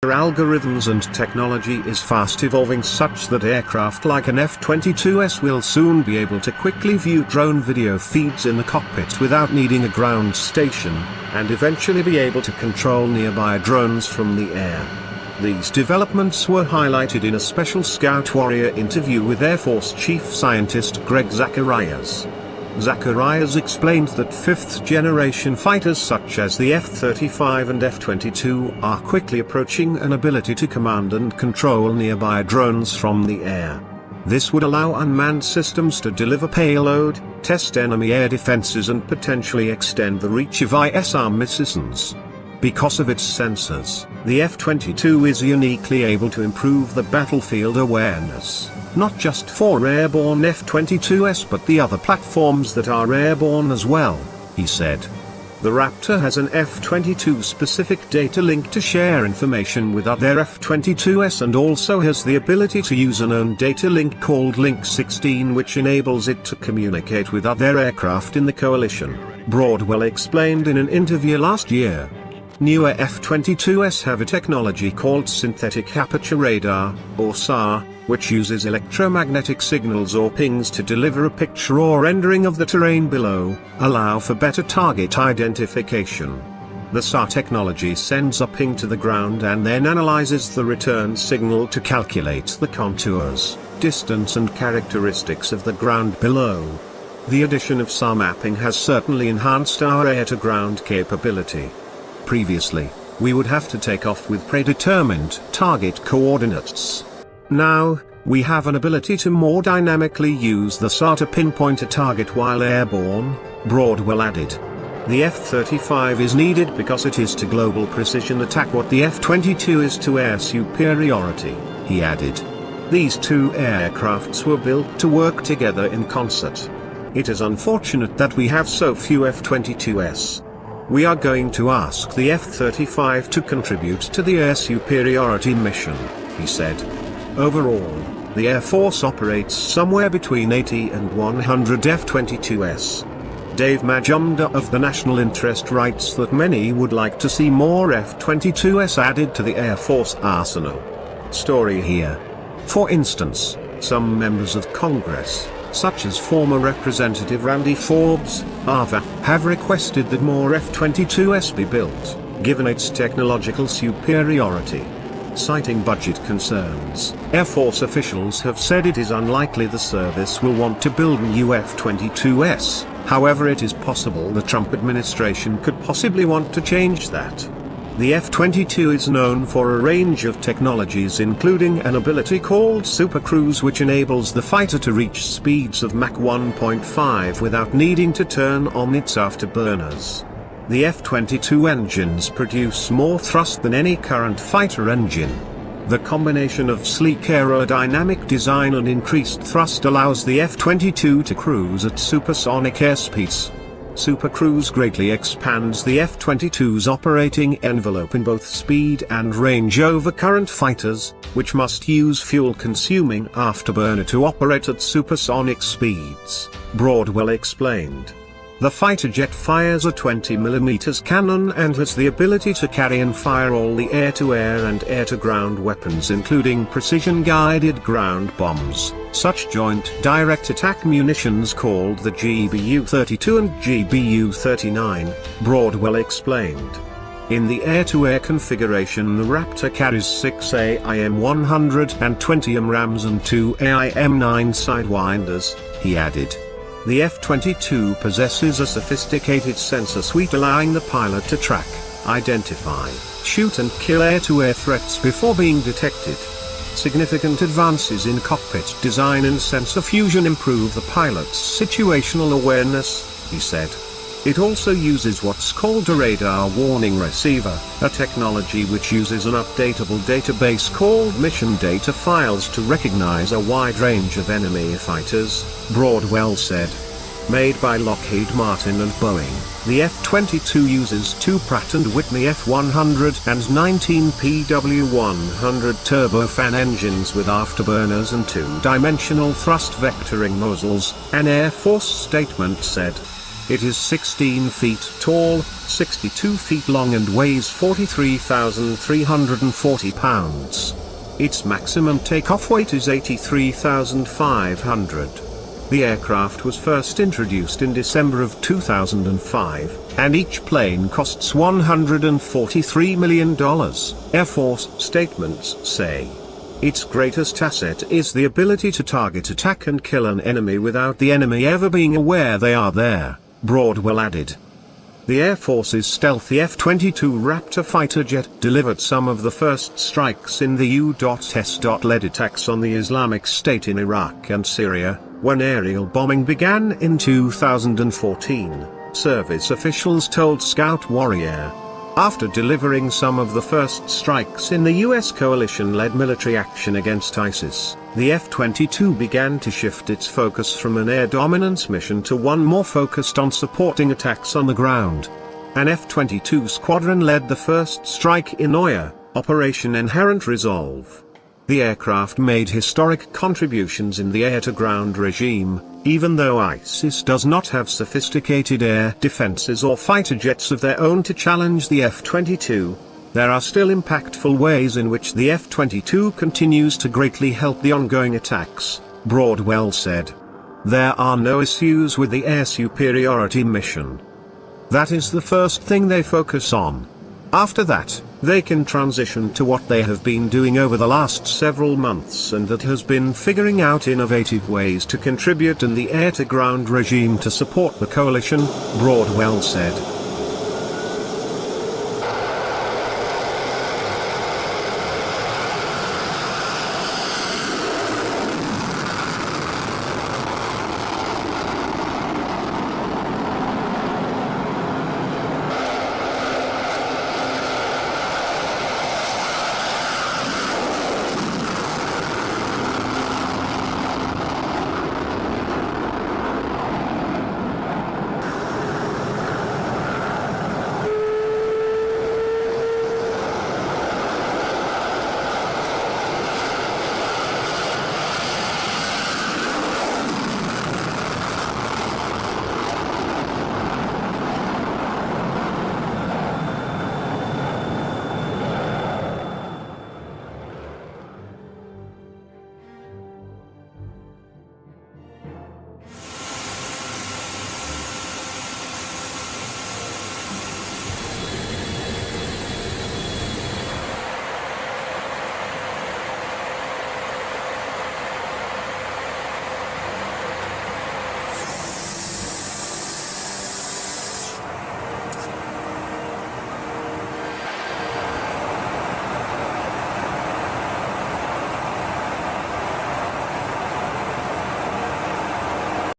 algorithms and technology is fast evolving such that aircraft like an F-22S will soon be able to quickly view drone video feeds in the cockpit without needing a ground station, and eventually be able to control nearby drones from the air. These developments were highlighted in a special Scout Warrior interview with Air Force Chief Scientist Greg Zacharias. Zacharias explained that fifth-generation fighters such as the F-35 and F-22 are quickly approaching an ability to command and control nearby drones from the air. This would allow unmanned systems to deliver payload, test enemy air defenses and potentially extend the reach of ISR missiles. Because of its sensors, the F-22 is uniquely able to improve the battlefield awareness, not just for airborne F-22s but the other platforms that are airborne as well, he said. The Raptor has an F-22 specific data link to share information with other F-22s and also has the ability to use an own data link called Link 16 which enables it to communicate with other aircraft in the coalition, Broadwell explained in an interview last year. Newer F-22s have a technology called synthetic aperture radar, or SAR, which uses electromagnetic signals or pings to deliver a picture or rendering of the terrain below, allow for better target identification. The SAR technology sends a ping to the ground and then analyzes the return signal to calculate the contours, distance and characteristics of the ground below. The addition of SAR mapping has certainly enhanced our air-to-ground capability. Previously, we would have to take off with predetermined target coordinates. Now, we have an ability to more dynamically use the SAR to pinpoint a target while airborne, Broadwell added. The F-35 is needed because it is to global precision attack what the F-22 is to air superiority, he added. These two aircrafts were built to work together in concert. It is unfortunate that we have so few F-22s. We are going to ask the F-35 to contribute to the air superiority mission, he said. Overall, the Air Force operates somewhere between 80 and 100 F-22s. Dave Majumdar of the National Interest writes that many would like to see more F-22s added to the Air Force arsenal. Story here. For instance, some members of Congress, such as former Representative Randy Forbes, AVA, have requested that more F-22s be built, given its technological superiority. Citing budget concerns, Air Force officials have said it is unlikely the service will want to build new F-22s, however it is possible the Trump administration could possibly want to change that. The F-22 is known for a range of technologies including an ability called supercruise which enables the fighter to reach speeds of Mach 1.5 without needing to turn on its afterburners. The F-22 engines produce more thrust than any current fighter engine. The combination of sleek aerodynamic design and increased thrust allows the F-22 to cruise at supersonic airspeeds. Supercruise greatly expands the F-22's operating envelope in both speed and range over current fighters, which must use fuel-consuming afterburner to operate at supersonic speeds, Broadwell explained. The fighter jet fires a 20mm cannon and has the ability to carry and fire all the air-to-air and air-to-ground weapons including precision-guided ground bombs, such joint direct attack munitions called the GBU-32 and GBU-39, Broadwell explained. In the air-to-air configuration the Raptor carries 6 AIM-120 AMRAAMs and 2 AIM-9 Sidewinders, he added. The F-22 possesses a sophisticated sensor suite allowing the pilot to track, identify, shoot and kill air-to-air threats before being detected. Significant advances in cockpit design and sensor fusion improve the pilot's situational awareness, he said. It also uses what's called a radar warning receiver, a technology which uses an updatable database called mission data files to recognize a wide range of enemy fighters, Broadwell said. Made by Lockheed Martin and Boeing, the F-22 uses two Pratt & Whitney F-119 PW-100 turbofan engines with afterburners and two-dimensional thrust vectoring nozzles, an Air Force statement said. It is 16 feet tall, 62 feet long and weighs 43,340 pounds. Its maximum takeoff weight is 83,500. The aircraft was first introduced in December of 2005, and each plane costs $143 million, Air Force statements say. Its greatest asset is the ability to target, attack and kill an enemy without the enemy ever being aware they are there, Broadwell added. The Air Force's stealthy F-22 Raptor fighter jet delivered some of the first strikes in the U.S.-led attacks on the Islamic State in Iraq and Syria, when aerial bombing began in 2014, service officials told Scout Warrior. After delivering some of the first strikes in the U.S. coalition-led military action against ISIS, the F-22 began to shift its focus from an air dominance mission to one more focused on supporting attacks on the ground. An F-22 squadron led the first strike in Oya, Operation Inherent Resolve. The aircraft made historic contributions in the air-to-ground regime, even though ISIS does not have sophisticated air defenses or fighter jets of their own to challenge the F-22. There are still impactful ways in which the F-22 continues to greatly help the ongoing attacks, Broadwell said. There are no issues with the air superiority mission. That is the first thing they focus on. After that, they can transition to what they have been doing over the last several months, and that has been figuring out innovative ways to contribute in the air-to-ground regime to support the coalition, Broadwell said.